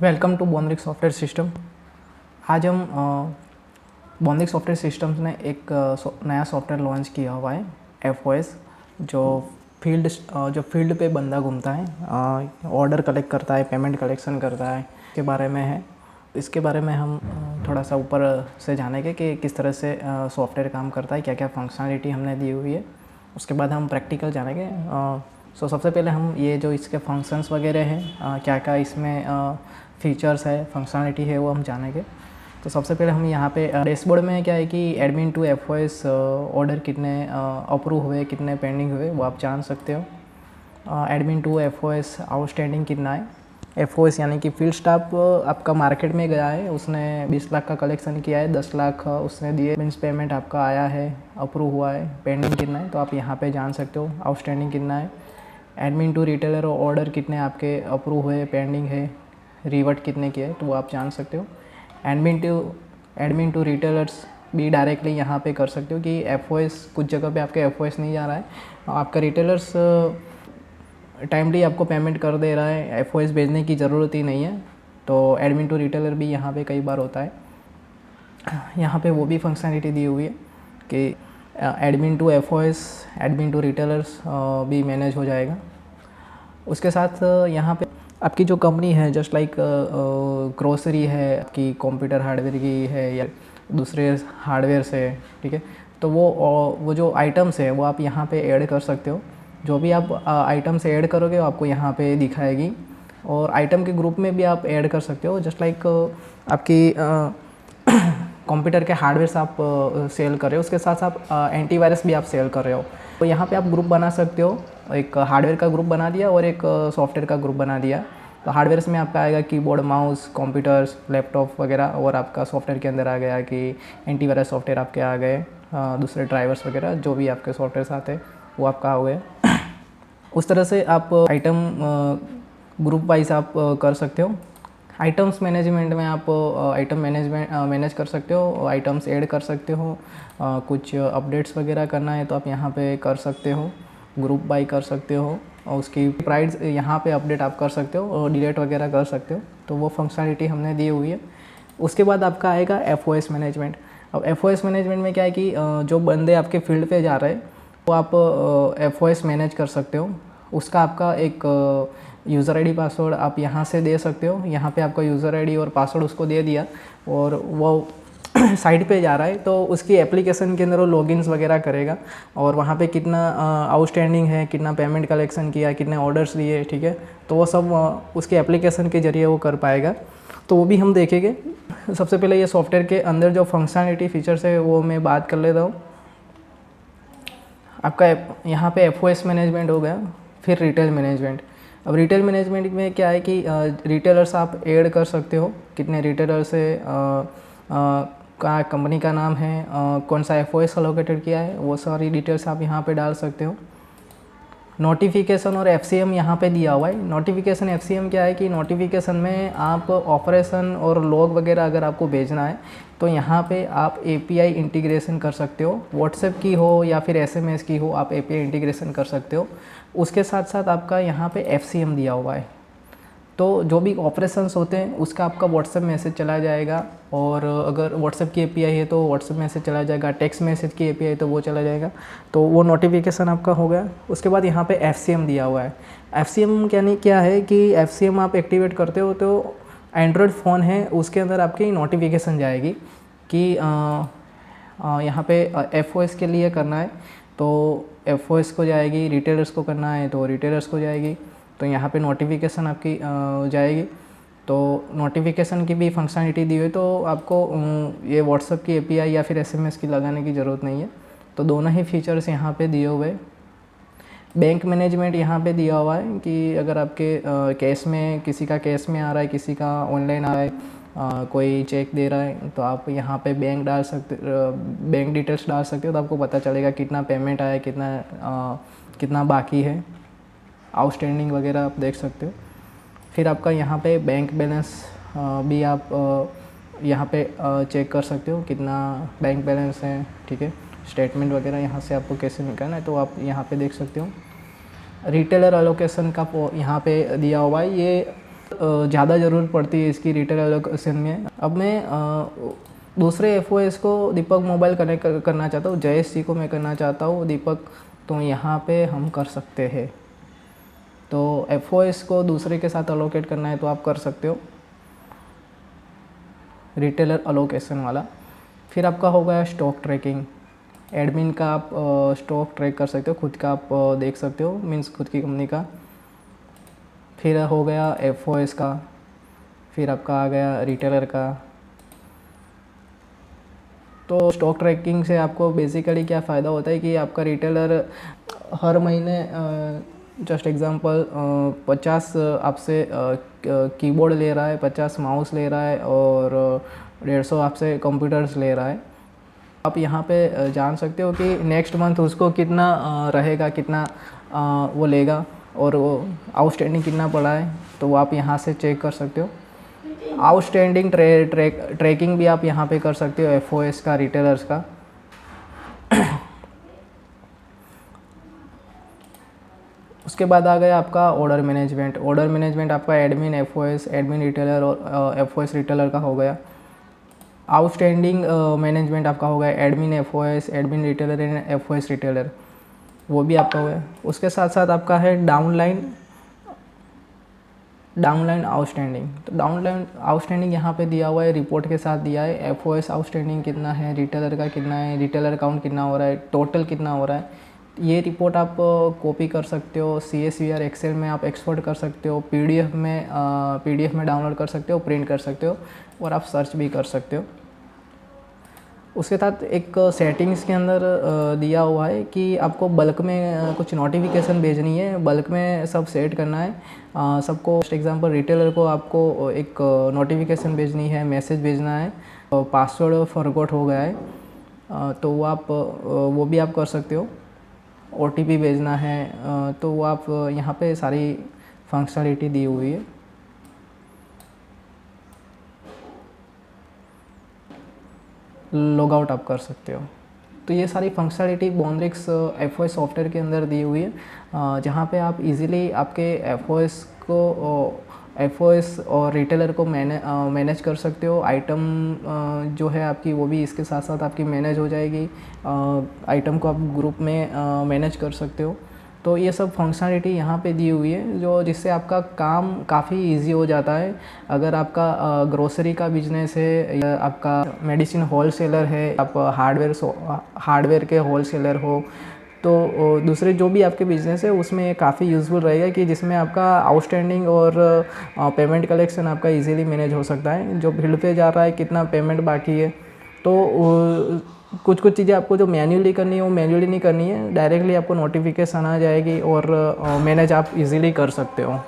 Welcome to बॉन्ड्रिक software system. आज हम बॉन्ड्रिक सॉफ्टवेयर सिस्टम्स ने एक नया सॉफ्टवेयर लॉन्च किया हुआ है एफओएस, जो फील्ड पे बंदा घूमता है, ऑर्डर कलेक्ट करता है, पेमेंट कलेक्शन करता है, के बारे में है। इसके बारे में हम थोड़ा सा ऊपर से जानेंगे कि किस तरह से सॉफ्टवेयर काम करता है, क्या क्या फंक्शनलिटी हमने दी हुई है। उसके बाद हम प्रैक्टिकल जानेंगे। सबसे पहले हम ये जो इसके फंक्शंस वगैरह हैं, क्या क्या इसमें फीचर्स है, फंक्शनलिटी है, वो हम जानेंगे। तो सबसे पहले हम यहाँ पे डैशबोर्ड में क्या है कि एडमिन टू एफओएस ऑर्डर कितने अप्रूव हुए, कितने पेंडिंग हुए, वो आप जान सकते हो। एडमिन टू एफओएस आउटस्टैंडिंग कितना है। एफओएस यानी कि फील्ड स्टाफ आपका मार्केट में गया है, उसने 20 लाख का कलेक्शन किया है, 10 लाख उसने दिए, मीन्स पेमेंट आपका आया है, अप्रूव हुआ है, पेंडिंग कितना है, तो आप यहाँ पे जान सकते हो आउटस्टैंडिंग कितना है। एडमिन टू रिटेलर ऑर्डर कितने आपके अप्रूव हुए, पेंडिंग है, रिवर्ट कितने किए, तो वो आप जान सकते हो। एडमिन टू रिटेलर्स भी डायरेक्टली यहाँ पे कर सकते हो कि एफओएस कुछ जगह पे आपके एफओएस नहीं जा रहा है, आपका रिटेलर्स टाइमली आपको पेमेंट कर दे रहा है, एफओएस भेजने की ज़रूरत ही नहीं है, तो एडमिन टू रिटेलर भी यहाँ पे कई बार होता है। यहाँ पे वो भी फंक्शनलिटी दी हुई है कि admin to FOS, admin to retailers भी मैनेज हो जाएगा। उसके साथ यहाँ पे आपकी जो कंपनी है, जस्ट लाइक ग्रोसरी है, आपकी कंप्यूटर हार्डवेयर की है या दूसरे हार्डवेयर से, ठीक है, तो वो जो आइटम्स है वो आप यहाँ पे ऐड कर सकते हो। जो भी आप आइटम्स ऐड करोगे वो आपको यहाँ पे दिखाएगी, और आइटम के ग्रुप में भी आप ऐड कर सकते हो। जस्ट लाइक आपकी कंप्यूटर के हार्डवेयर से आप सेल कर रहे हो, उसके साथ साथ एंटीवायरस भी आप सेल कर रहे हो, तो यहाँ पे आप ग्रुप बना सकते हो। एक हार्डवेयर का ग्रुप बना दिया और एक सॉफ्टवेयर का ग्रुप बना दिया। तो हार्डवेयर में आपका आएगा कीबोर्ड, माउस, कंप्यूटर्स, लैपटॉप वगैरह, और आपका सॉफ्टवेयर के अंदर आ गया कि एंटीवायरस सॉफ्टवेयर आपके आ गए, दूसरे ड्राइवर्स वगैरह जो भी आपके सॉफ्टवेयर आते हैं वो आपका हो गए। उस तरह से आप आइटम ग्रुप वाइज आप कर सकते हो। आइटम्स मैनेजमेंट में आप आइटम मैनेज कर सकते हो, आइटम्स ऐड कर सकते हो, कुछ अपडेट्स वगैरह करना है तो आप यहाँ पे कर सकते हो, ग्रुप बाई कर सकते हो, और उसकी प्राइस यहाँ पे अपडेट आप कर सकते हो और डिलीट वगैरह कर सकते हो। तो वो फंक्शनलिटी हमने दी हुई है। उसके बाद आपका आएगा एफओएस मैनेजमेंट। अब एफओएस मैनेजमेंट में क्या है कि जो बंदे आपके फील्ड पे जा रहे हैं वो आप एफओएस मैनेज कर सकते हो। उसका आपका एक यूज़र आईडी पासवर्ड आप यहाँ से दे सकते हो। यहाँ पे आपका यूज़र आईडी और पासवर्ड उसको दे दिया और वो साइट पे जा रहा है, तो उसकी एप्लीकेशन के अंदर वो लॉगिन्स वगैरह करेगा और वहाँ पे कितना आउटस्टैंडिंग है, कितना पेमेंट कलेक्शन किया, कितने ऑर्डर्स दिए, ठीक है, तो वो सब उसके एप्लीकेशन के ज़रिए वो कर पाएगा। तो वो भी हम देखेंगे। सबसे पहले ये सॉफ्टवेयर के अंदर जो फंक्शनलिटी फीचर्स है वो मैं बात कर लेता हूँ। आपका यहाँ पे एफओएस मैनेजमेंट हो गया, फिर रिटेल मैनेजमेंट। अब रिटेल मैनेजमेंट में क्या है कि रिटेलर्स आप ऐड कर सकते हो, कितने रिटेलर्स है, का कंपनी का नाम है, कौन सा एफओएस अलोकेटेड किया है, वो सारी डिटेल्स आप यहाँ पे डाल सकते हो। नोटिफिकेशन और एफसीएम यहाँ पे दिया हुआ है। नोटिफिकेशन एफसीएम क्या है कि नोटिफिकेशन में आप ऑपरेशन और लॉग वगैरह अगर आपको भेजना है तो यहाँ पे आप एपीआई इंटीग्रेशन कर सकते हो, व्हाट्सएप की हो या फिर एसएमएस की हो, आप एपीआई इंटीग्रेशन कर सकते हो। उसके साथ साथ आपका यहाँ पे एफसीएम दिया हुआ है, तो जो भी ऑपरेशंस होते हैं उसका आपका व्हाट्सएप मैसेज चला जाएगा, और अगर व्हाट्सएप की एपीआई है तो व्हाट्सएप मैसेज चला जाएगा, टेक्स्ट मैसेज की एपीआई है तो वो चला जाएगा, तो वो नोटिफिकेशन आपका हो गया। उसके बाद यहाँ पे एफसीएम दिया हुआ है। एफसीएम यानी क्या है कि एफसीएम आप एक्टिवेट करते हो तो एंड्रॉयड फ़ोन है उसके अंदर आपकी नोटिफिकेशन जाएगी कि यहाँ पे एफओएस के लिए करना है तो एफओएस को जाएगी, रिटेलर्स को करना है तो रिटेलर्स को जाएगी, तो यहाँ पे नोटिफिकेशन आपकी जाएगी। तो नोटिफिकेशन की भी फंक्शनलिटी दी हुई, तो आपको ये व्हाट्सएप की एपीआई या फिर एसएमएस की लगाने की ज़रूरत नहीं है, तो दोनों ही फीचर्स यहाँ पे दिए हुए हैं। बैंक मैनेजमेंट यहाँ पे दिया हुआ है कि अगर आपके केस में, किसी का केस में आ रहा है, किसी का ऑनलाइन आ रहा है, कोई चेक दे रहा है, तो आप यहाँ पे बैंक डाल सकते, बैंक डिटेल्स डाल सकते हो, तो आपको पता चलेगा कितना पेमेंट आया, कितना बाकी है, आउटस्टैंडिंग वगैरह आप देख सकते हो। फिर आपका यहाँ पे बैंक बैलेंस भी आप यहाँ पे चेक कर सकते हो कितना बैंक बैलेंस है, ठीक है। स्टेटमेंट वगैरह यहाँ से आपको कैसे निकालना है तो आप यहाँ पे देख सकते हो। रिटेलर अलोकेशन का यहाँ पे दिया हुआ है, ये ज़्यादा ज़रूरत पड़ती है इसकी रिटेल एलोकेशन में। अब मैं दूसरे FOS को दीपक मोबाइल कनेक्ट करना चाहता हूँ, जयेश जी को मैं करना चाहता हूँ दीपक, तो यहाँ पे हम कर सकते हैं। तो FOS को दूसरे के साथ अलोकेट करना है तो आप कर सकते हो, रिटेलर अलोकेशन वाला। फिर आपका हो गया स्टॉक ट्रैकिंग। एडमिन का आप स्टॉक ट्रैक कर सकते हो, खुद का आप देख सकते हो, मीन्स खुद की कंपनी का। फिर हो गया FOS का, फिर आपका आ गया रिटेलर का। तो स्टॉक ट्रैकिंग से आपको बेसिकली क्या फ़ायदा होता है कि आपका रिटेलर हर महीने जस्ट एग्ज़ाम्पल 50 आपसे कीबोर्ड ले रहा है, 50 माउस ले रहा है और 150 आपसे कंप्यूटर्स ले रहा है। आप यहाँ पे जान सकते हो कि नेक्स्ट मंथ उसको कितना रहेगा, कितना वो लेगा और वो आउटस्टैंडिंग कितना पड़ा है, तो वो आप यहाँ से चेक कर सकते हो। आउटस्टैंडिंग ट्रैकिंग भी आप यहाँ पे कर सकते हो FOS का, रिटेलर्स का। उसके बाद आ गया आपका ऑर्डर मैनेजमेंट। ऑर्डर मैनेजमेंट आपका एडमिन FOS, एडमिन रिटेलर और FOS रिटेलर का हो गया। आउटस्टैंडिंग मैनेजमेंट आपका हो गया admin FOS, admin retailer and FOS retailer, वो भी आपका हो गया। उसके साथ साथ आपका है डाउनलाइन आउटस्टैंडिंग। तो डाउनलाइन आउटस्टैंडिंग यहाँ पे दिया हुआ है, रिपोर्ट के साथ दिया है। FOS आउटस्टैंडिंग कितना है, रिटेलर का कितना है, रिटेलर अकाउंट कितना हो रहा है, टोटल कितना हो रहा है। ये रिपोर्ट आप कॉपी कर सकते हो, CSV और एक्सेल में आप एक्सपोर्ट कर सकते हो, PDF में डाउनलोड कर सकते हो, प्रिंट कर सकते हो और आप सर्च भी कर सकते हो। उसके साथ एक सेटिंग्स के अंदर दिया हुआ है कि आपको बल्क में कुछ नोटिफिकेशन भेजनी है, बल्क में सब सेट करना है सबको। एग्जांपल रिटेलर को आपको एक नोटिफिकेशन भेजनी है, मैसेज भेजना है, पासवर्ड फॉरगॉट हो गया है तो वो भी आप कर सकते हो। OTP भेजना है तो वो आप यहाँ पे सारी फंक्शनलिटी दी हुई है। लॉग आउट आप कर सकते हो। तो ये सारी फंक्शनलिटी बॉन्ड्रिक्स FOS सॉफ्टवेयर के अंदर दी हुई है, जहाँ पे आप इजीली आपके FOS और रिटेलर को मैनेज कर सकते हो। आइटम जो है आपकी वो भी इसके साथ साथ आपकी मैनेज हो जाएगी। आइटम को आप ग्रुप में मैनेज कर सकते हो। तो ये सब फंक्शनलिटी यहाँ पे दी हुई है जो जिससे आपका काम काफ़ी इजी हो जाता है। अगर आपका ग्रोसरी का बिजनेस है या आपका मेडिसिन होलसेलर है, आप हार्डवेयर के होलसेलर हो, तो दूसरे जो भी आपके बिज़नेस है उसमें काफ़ी यूज़फुल रहेगा कि जिसमें आपका आउटस्टैंडिंग और पेमेंट कलेक्शन आपका इजीली मैनेज हो सकता है। जो बिल पे जा रहा है, कितना पेमेंट बाकी है, तो कुछ चीज़ें आपको जो मैन्युअली करनी है वो मैन्युअली नहीं करनी है, डायरेक्टली आपको नोटिफिकेशन आ जाएगी और मैनेज आप इजीली कर सकते हो।